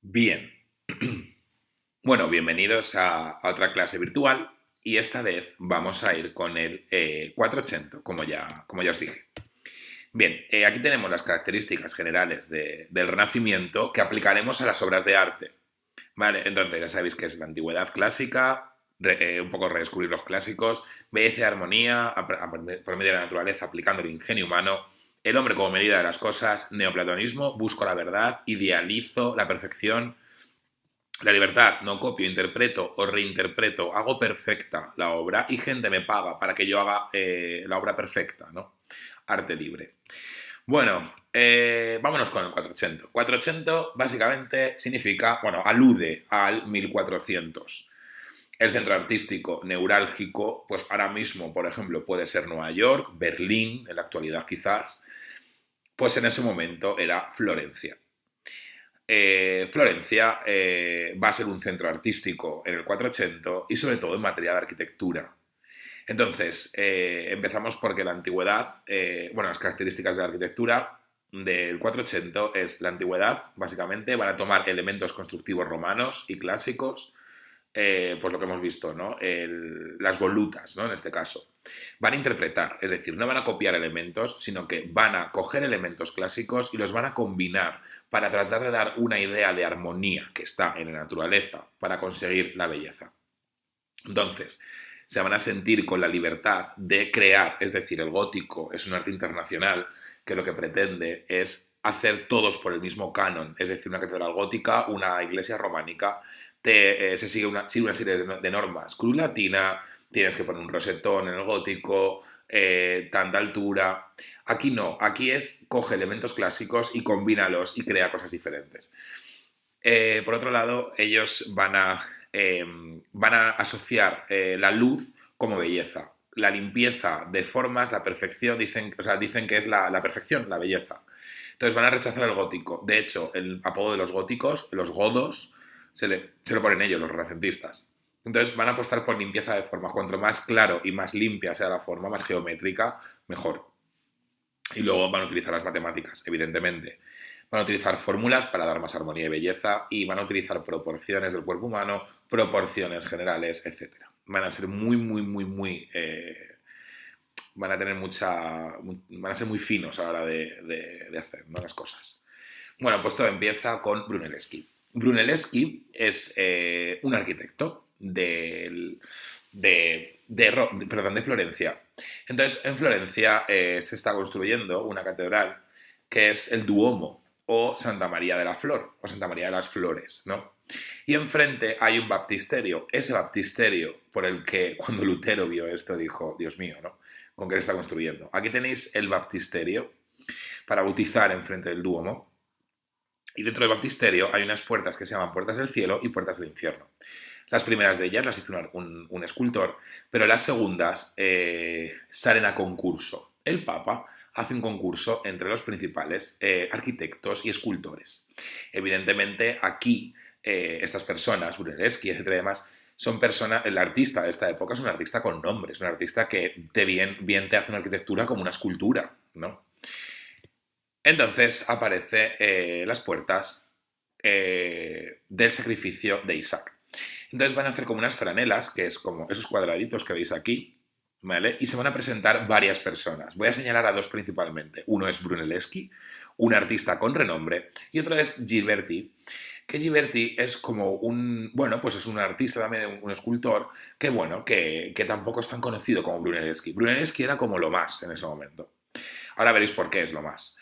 Bien, bueno, bienvenidos a otra clase virtual y esta vez vamos a ir con el 480, como ya os dije. Bien, aquí tenemos las características generales del Renacimiento que aplicaremos a las obras de arte. Vale, entonces ya sabéis que es la antigüedad clásica, un poco redescubrir los clásicos, belleza y armonía por medio de la naturaleza aplicando el ingenio humano, el hombre como medida de las cosas, neoplatonismo, busco la verdad, idealizo la perfección, la libertad, no copio, interpreto o reinterpreto, hago perfecta la obra y gente me paga para que yo haga la obra perfecta, ¿no? Arte libre. Bueno, vámonos con el 480. 480 básicamente significa, bueno, alude al 1400. El centro artístico neurálgico, pues ahora mismo, por ejemplo, puede ser Nueva York, Berlín, en la actualidad quizás, pues en ese momento era Florencia. Florencia va a ser un centro artístico en el 480 y sobre todo en materia de arquitectura. Entonces, empezamos porque la antigüedad, bueno, las características de la arquitectura del 480 es la antigüedad, básicamente, van a tomar elementos constructivos romanos y clásicos, pues lo que hemos visto, ¿no? Las volutas, ¿no? En este caso. Van a interpretar, es decir, no van a copiar elementos, sino que van a coger elementos clásicos y los van a combinar para tratar de dar una idea de armonía que está en la naturaleza para conseguir la belleza. Entonces, se van a sentir con la libertad de crear, es decir, el gótico es un arte internacional que lo que pretende es hacer todos por el mismo canon, es decir, una catedral gótica, una iglesia románica, se sigue una serie de normas, cruz latina, tienes que poner un rosetón en el gótico, tanta altura. Aquí no, aquí es coge elementos clásicos y combínalos y crea cosas diferentes. Por otro lado, ellos van a asociar la luz como belleza. La limpieza de formas, la perfección, dicen, o sea, dicen que es la perfección, la belleza. Entonces van a rechazar el gótico. De hecho, el apodo de los góticos, los godos, se lo ponen ellos, los renacentistas. Entonces van a apostar por limpieza de forma. Cuanto más claro y más limpia sea la forma, más geométrica, mejor. Y luego van a utilizar las matemáticas, evidentemente. Van a utilizar fórmulas para dar más armonía y belleza y van a utilizar proporciones del cuerpo humano, proporciones generales, etcétera. Van a ser van a tener van a ser muy finos a la hora de hacer, ¿no?, las cosas. Bueno, pues todo empieza con Brunelleschi. Brunelleschi es un arquitecto de Florencia. Entonces, en Florencia se está construyendo una catedral que es el Duomo o Santa María de la Flor o Santa María de las Flores, ¿no? Y enfrente hay un baptisterio. Ese baptisterio por el que cuando Lutero vio esto dijo, Dios mío, ¿no? ¿Con qué le está construyendo? Aquí tenéis el baptisterio para bautizar enfrente del Duomo. Y dentro del baptisterio hay unas puertas que se llaman puertas del cielo y puertas del infierno. Las primeras de ellas las hizo un escultor, pero las segundas salen a concurso. El Papa hace un concurso entre los principales arquitectos y escultores. Evidentemente, aquí estas personas, Brunelleschi, etcétera y demás, son personas, el artista de esta época es un artista con nombre, es un artista que bien te hace una arquitectura como una escultura, ¿no? Entonces aparece las puertas del sacrificio de Isaac. Entonces van a hacer como unas franelas, que es como esos cuadraditos que veis aquí, ¿vale? Y se van a presentar varias personas. Voy a señalar a dos principalmente. Uno es Brunelleschi, un artista con renombre, y otro es Ghiberti, que Ghiberti es como bueno, pues es un artista también, un escultor, que bueno, que tampoco es tan conocido como Brunelleschi. Brunelleschi era como lo más en ese momento. Ahora veréis por qué es lo más.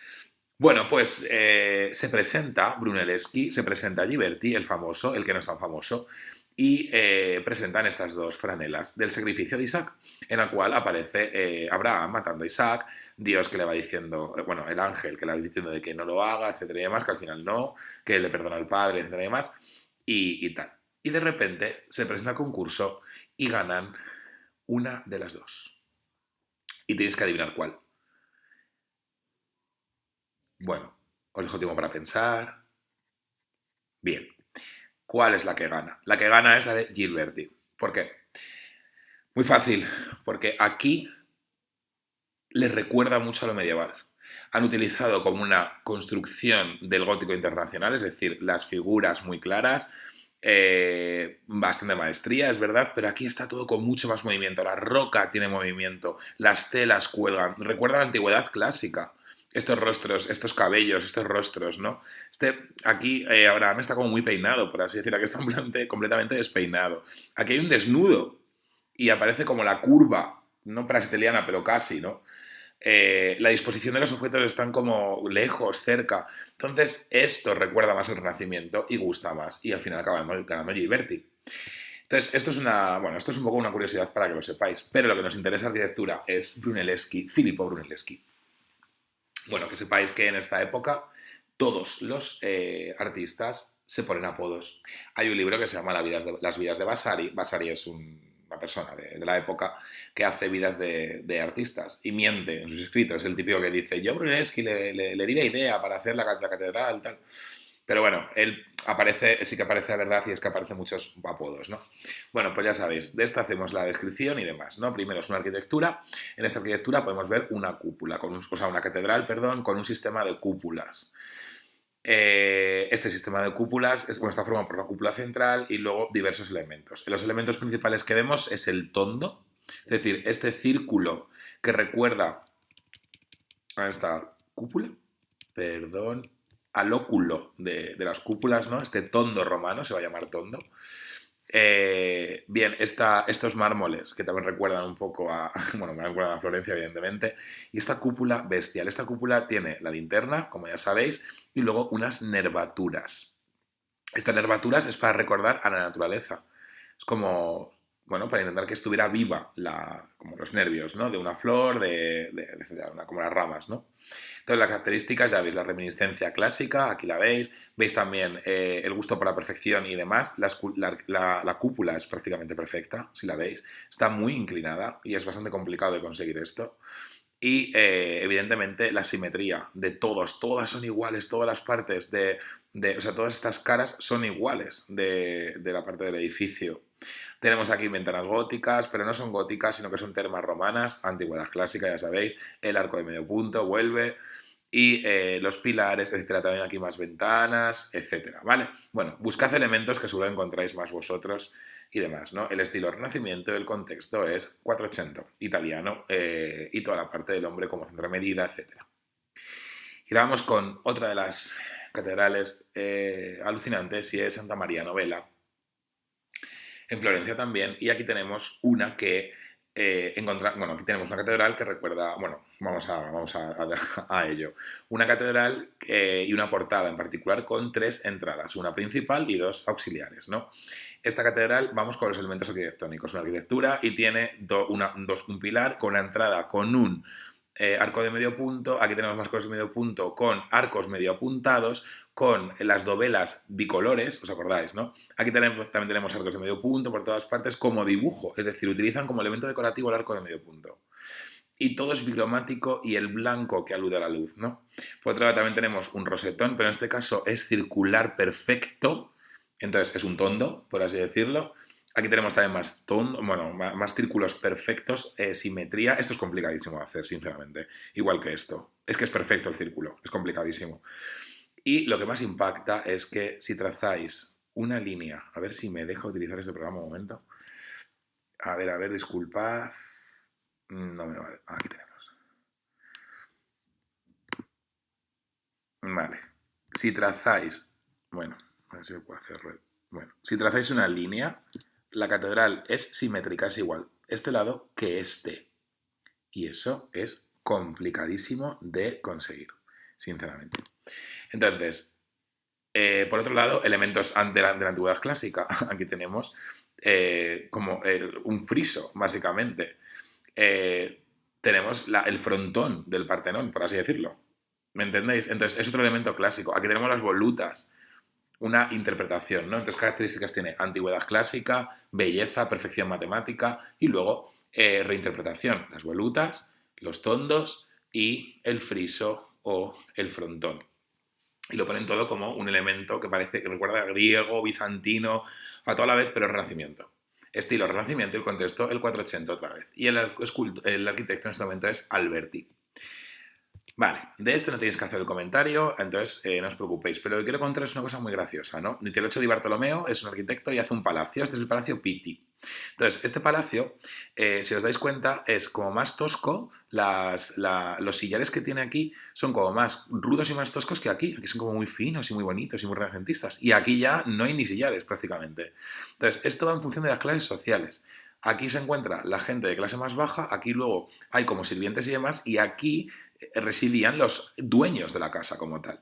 Bueno, pues se presenta Brunelleschi, se presenta Ghiberti, el famoso, el que no es tan famoso, y presentan estas dos franelas del sacrificio de Isaac, en la cual aparece Abraham matando a Isaac, Dios que le va diciendo, bueno, el ángel que le va diciendo de que no lo haga, etcétera y demás, que al final no, que le perdona al padre, etcétera y demás, y tal. Y de repente se presenta el concurso y ganan una de las dos. Y tenéis que adivinar cuál. Bueno, os dejo tiempo para pensar. Bien, ¿cuál es la que gana? La que gana es la de Ghiberti. ¿Por qué? Muy fácil, porque aquí le recuerda mucho a lo medieval. han utilizado como una construcción del gótico internacional, es decir, las figuras muy claras, bastante maestría, es verdad, pero aquí está todo con mucho más movimiento. La roca tiene movimiento, las telas cuelgan, recuerda la antigüedad clásica. Estos rostros, estos cabellos, estos rostros, ¿no? Aquí Abraham está como muy peinado, por así decir, aquí está completamente despeinado. Aquí hay un desnudo y aparece como la curva, no prasiteliana, pero casi, ¿no? La disposición de los objetos están como lejos, cerca. Entonces, esto recuerda más el Renacimiento y gusta más. Y al final acabamos ganando Ghiberti. Entonces, esto es un poco una curiosidad para que lo sepáis. Pero lo que nos interesa en arquitectura es Brunelleschi, Filippo Brunelleschi. Bueno, que sepáis que en esta época todos los artistas se ponen apodos. Hay un libro que se llama Las vidas de Vasari. Vasari es una persona de la época que hace vidas de artistas y miente en sus escritos. Es el típico que dice, yo a Brunelleschi le di la idea para hacer la catedral, tal. Pero bueno, él sí que aparece la verdad y es que aparecen muchos apodos, ¿no? Bueno, pues ya sabéis, de esta hacemos la descripción y demás, ¿no? Primero es una arquitectura. En esta arquitectura podemos ver una cúpula, una catedral, perdón, con un sistema de cúpulas. Este sistema de cúpulas está formado por una cúpula central y luego diversos elementos. Los elementos principales que vemos es el tondo, es decir, este círculo que recuerda a esta cúpula, perdón, al óculo de las cúpulas, ¿no? Este tondo romano, se va a llamar tondo. Bien, estos mármoles que también recuerdan un poco bueno, me recuerdan a Florencia, evidentemente, y esta cúpula bestial. Esta cúpula tiene la linterna, como ya sabéis, y luego unas nervaturas. Estas nervaturas es para recordar a la naturaleza. Es como, bueno, para intentar que estuviera viva, como los nervios, ¿no? De una flor, como las ramas, ¿no? Entonces, las características, ya veis, la reminiscencia clásica, aquí la veis también el gusto por la perfección y demás. La cúpula es prácticamente perfecta, si la veis, está muy inclinada y es bastante complicado de conseguir esto. Y evidentemente la simetría de todas son iguales, todas las partes o sea, todas estas caras son iguales de la parte del edificio. Tenemos aquí ventanas góticas, pero no son góticas, sino que son termas romanas, antigüedad clásica, ya sabéis, el arco de medio punto vuelve, y los pilares, etcétera, también aquí más ventanas, etcétera, ¿vale? Bueno, buscad elementos que seguro encontráis más vosotros y demás, ¿no? El estilo Renacimiento, el contexto es 480, italiano, y toda la parte del hombre como centro de medida, etcétera. Y ahora vamos con otra de las catedrales alucinantes y es Santa María Novella, en Florencia también, y aquí tenemos una que bueno, aquí tenemos una catedral que recuerda, bueno, vamos a ello. Una catedral y una portada en particular con 3 entradas, una principal y 2 auxiliares, ¿no? Esta catedral, vamos con los elementos arquitectónicos, una arquitectura y tiene un pilar con una entrada con un arco de medio punto, aquí tenemos más arcos de medio punto con arcos medio apuntados, con las dovelas bicolores, ¿os acordáis, no? Aquí también tenemos arcos de medio punto por todas partes como dibujo, es decir, utilizan como elemento decorativo el arco de medio punto. Y todo es bicromático y el blanco que alude a la luz, ¿no? Por otro lado también tenemos un rosetón, pero en este caso es circular perfecto, entonces es un tondo, por así decirlo. Aquí tenemos también más círculos perfectos, simetría. Esto es complicadísimo de hacer, sinceramente. Igual que esto. Es que es perfecto el círculo, es complicadísimo. Y lo que más impacta es que si trazáis una línea, a ver si me deja utilizar este programa un momento. A ver, disculpad. No me va. Aquí tenemos. Vale. Si trazáis. Bueno, a ver si lo puedo hacer. Bueno, si trazáis una línea, la catedral es simétrica, es igual este lado que este. Y eso es complicadísimo de conseguir, sinceramente. Entonces, por otro lado, elementos de la antigüedad clásica. Aquí tenemos como un friso, básicamente. Tenemos el frontón del Partenón, por así decirlo. ¿Me entendéis? Entonces, es otro elemento clásico. Aquí tenemos las volutas, una interpretación, ¿no? Entonces, características tiene antigüedad clásica, belleza, perfección matemática y luego reinterpretación. Las volutas, los tondos y el friso o el frontón. Y lo ponen todo como un elemento que recuerda a griego, bizantino, a toda la vez, pero Renacimiento. Estilo Renacimiento y el contexto el 480 otra vez. Y el arquitecto en este momento es Alberti. Vale, de este no tenéis que hacer el comentario, entonces no os preocupéis. Pero lo que quiero contar es una cosa muy graciosa, ¿no? Nitilocho di Bartolomeo es un arquitecto y hace un palacio. Este es el Palacio Pitti. Entonces, este palacio, si os dais cuenta, es como más tosco. Los sillares que tiene aquí son como más rudos y más toscos que aquí. Aquí son como muy finos y muy bonitos y muy renacentistas. Y aquí ya no hay ni sillares prácticamente. Entonces, esto va en función de las clases sociales. Aquí se encuentra la gente de clase más baja, aquí luego hay como sirvientes y demás, y aquí residían los dueños de la casa como tal.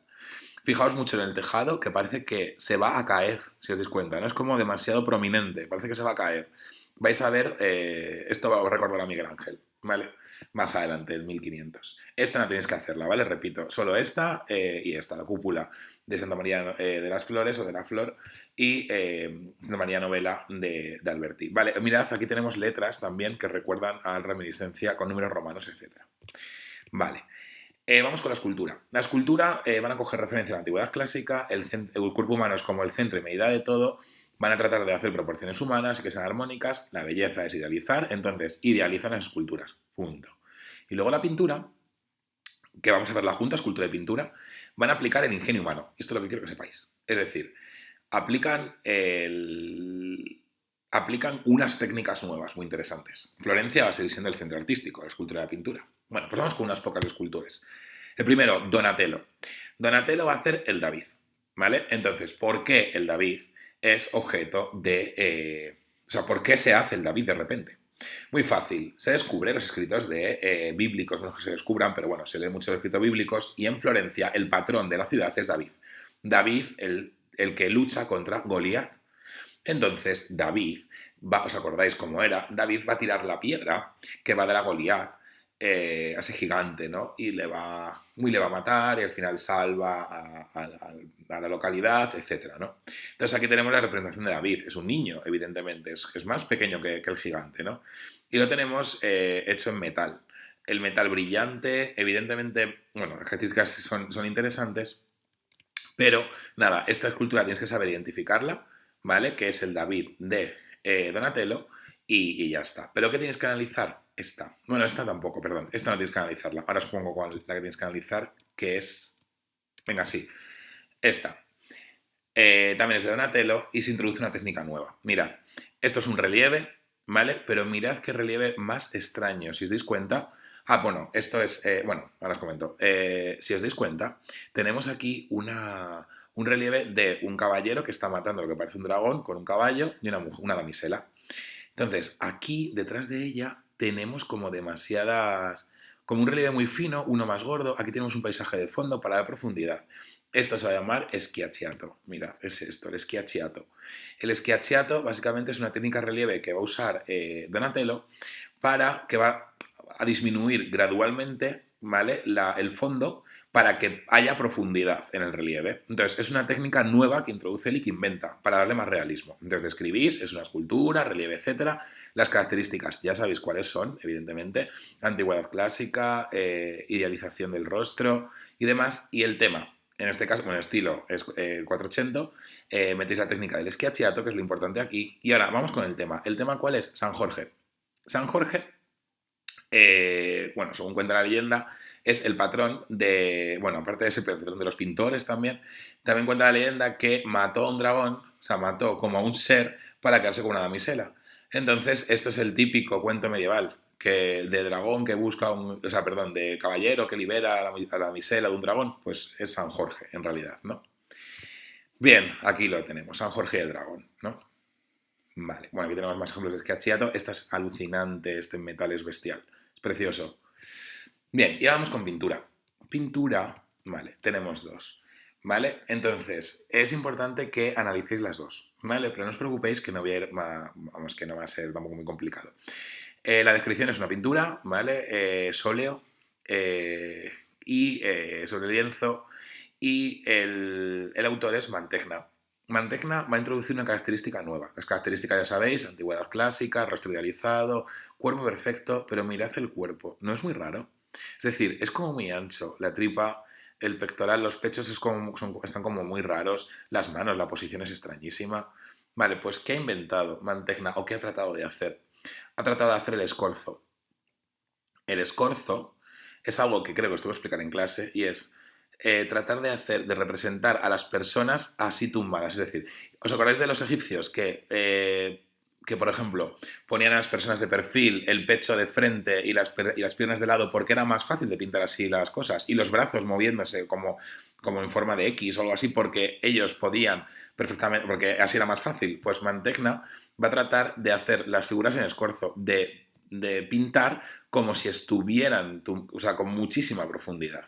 Fijaos mucho en el tejado, que parece que se va a caer, si os dais cuenta, ¿no? Es como demasiado prominente, parece que se va a caer. Vais a ver, esto va a recordar a Miguel Ángel, ¿vale? Más adelante, el 1500. Esta no tenéis que hacerla, ¿vale? Repito, solo esta y esta, la cúpula de Santa María de las Flores o de la Flor y Santa María Novela de Alberti. Vale, mirad, aquí tenemos letras también que recuerdan a la reminiscencia con números romanos, etc. Vale. Vamos con la escultura. La escultura van a coger referencia a la antigüedad clásica, el cuerpo humano es como el centro y medida de todo, van a tratar de hacer proporciones humanas y que sean armónicas, la belleza es idealizar, entonces idealizan las esculturas, punto. Y luego la pintura, que vamos a ver la junta, escultura y pintura, van a aplicar el ingenio humano. Esto es lo que quiero que sepáis. Es decir, aplican aplican unas técnicas nuevas muy interesantes. Florencia va a seguir siendo el centro artístico, la escultura y la pintura. Bueno, pues vamos con unas pocas escultores. El primero, Donatello. Donatello va a hacer el David, ¿vale? Entonces, ¿por qué el David es objeto de... o sea, ¿por qué se hace el David de repente? Muy fácil. Se descubre los escritos de bíblicos, no que se descubran, pero bueno, se leen muchos escritos bíblicos y en Florencia el patrón de la ciudad es David. David, el que lucha contra Goliat. Entonces, David, ¿os acordáis cómo era? David va a tirar la piedra que va a dar a Goliat, a ese gigante, ¿no? Y le va a matar y al final salva a la localidad, etcétera, ¿no? Entonces aquí tenemos la representación de David. Es un niño, evidentemente, es más pequeño que el gigante, ¿no? Y lo tenemos hecho en metal. El metal brillante, evidentemente, bueno, las características son interesantes, pero nada, esta escultura tienes que saber identificarla, ¿vale? Que es el David de Donatello y ya está. ¿Pero qué tienes que analizar? Esta. Bueno, esta tampoco, perdón. Esta no tienes que analizarla. Ahora os pongo cuál, la que tienes que analizar, que es... Venga, sí. Esta. También es de Donatello y se introduce una técnica nueva. Mirad, esto es un relieve, ¿vale? Pero mirad qué relieve más extraño. Si os dais cuenta... Ah, bueno, esto es... bueno, ahora os comento. Si os dais cuenta, tenemos aquí un relieve de un caballero que está matando lo que parece un dragón con un caballo y una damisela. Entonces, aquí, detrás de ella, tenemos como demasiadas... como un relieve muy fino, uno más gordo. Aquí tenemos un paisaje de fondo para la profundidad. Esto se va a llamar schiacciato. Mira, es esto, el schiacciato. El schiacciato básicamente es una técnica de relieve que va a usar Donatello para que va a disminuir gradualmente, ¿vale? El fondo para que haya profundidad en el relieve. Entonces, es una técnica nueva que introduce él y que inventa para darle más realismo. Entonces, escribís, es una escultura, relieve, etcétera. Las características ya sabéis cuáles son, evidentemente. Antigüedad clásica, idealización del rostro y demás. Y el tema, en este caso, con el estilo es 480, metéis la técnica del schiacciato, que es lo importante aquí. Y ahora, vamos con el tema. ¿El tema cuál es? San Jorge. San Jorge, bueno, según cuenta la leyenda, es el patrón de, bueno, aparte de ese patrón de los pintores también cuenta la leyenda que mató a un dragón, o sea, mató como a un ser para quedarse con una damisela. Entonces, esto es el típico cuento medieval, que de dragón que busca o sea, perdón, de caballero que libera a la damisela de un dragón, pues es San Jorge, en realidad, ¿no? Bien, aquí lo tenemos, San Jorge y el dragón, ¿no? Vale, bueno, aquí tenemos más ejemplos de Schiacciato. Esta es alucinante, este metal es bestial, es precioso. Bien, y vamos con pintura. Pintura, vale, tenemos dos, ¿vale? Entonces, es importante que analicéis las dos, ¿vale? Pero no os preocupéis que no voy a ir, vamos, que no va a ser tampoco muy complicado. La descripción es una pintura, ¿vale? Sóleo y sobre lienzo y el autor es Mantegna. Mantegna va a introducir una característica nueva. Las características ya sabéis, antigüedad clásica, rostro idealizado, cuerpo perfecto, pero mirad el cuerpo, ¿no es muy raro? Es decir, es como muy ancho, la tripa, el pectoral, los pechos están como muy raros, las manos, la posición es extrañísima. Vale, pues ¿qué ha inventado Mantegna o qué ha tratado de hacer? Ha tratado de hacer el escorzo. El escorzo es algo que creo que os tengo que explicar en clase y es tratar de representar a las personas así tumbadas. Es decir, ¿os acordáis de los egipcios que, por ejemplo, ponían a las personas de perfil, el pecho de frente y las piernas de lado porque era más fácil de pintar así las cosas y los brazos moviéndose como en forma de X o algo así porque ellos podían perfectamente, porque así era más fácil? Pues Mantegna va a tratar de hacer las figuras en escorzo, de pintar como si estuvieran, o sea, con muchísima profundidad.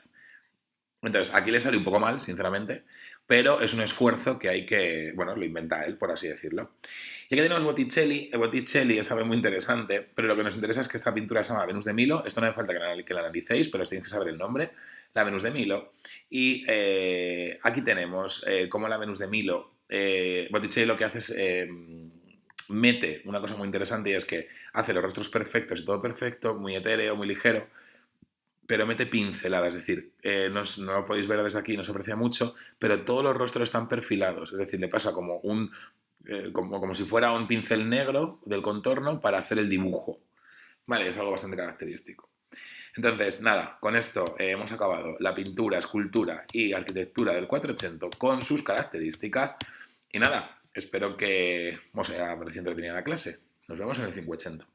Entonces, aquí le sale un poco mal, sinceramente, pero es un esfuerzo que hay que, bueno, lo inventa él, por así decirlo. Y aquí tenemos Botticelli. Botticelli es algo muy interesante, pero lo que nos interesa es que esta pintura se llama Venus de Milo. Esto no hace falta que la analicéis, pero os tenéis que saber el nombre, la Venus de Milo. Y aquí tenemos cómo la Venus de Milo, Botticelli lo que hace es mete una cosa muy interesante y es que hace los rostros perfectos y todo perfecto, muy etéreo, muy ligero, pero mete pinceladas, es decir, no lo podéis ver desde aquí, no se aprecia mucho, pero todos los rostros están perfilados, es decir, le pasa como si fuera un pincel negro del contorno para hacer el dibujo. Vale, es algo bastante característico. Entonces, nada, con esto hemos acabado la pintura, escultura y arquitectura del 480 con sus características. Y nada, espero que os haya parecido entretenida la clase. Nos vemos en el 580.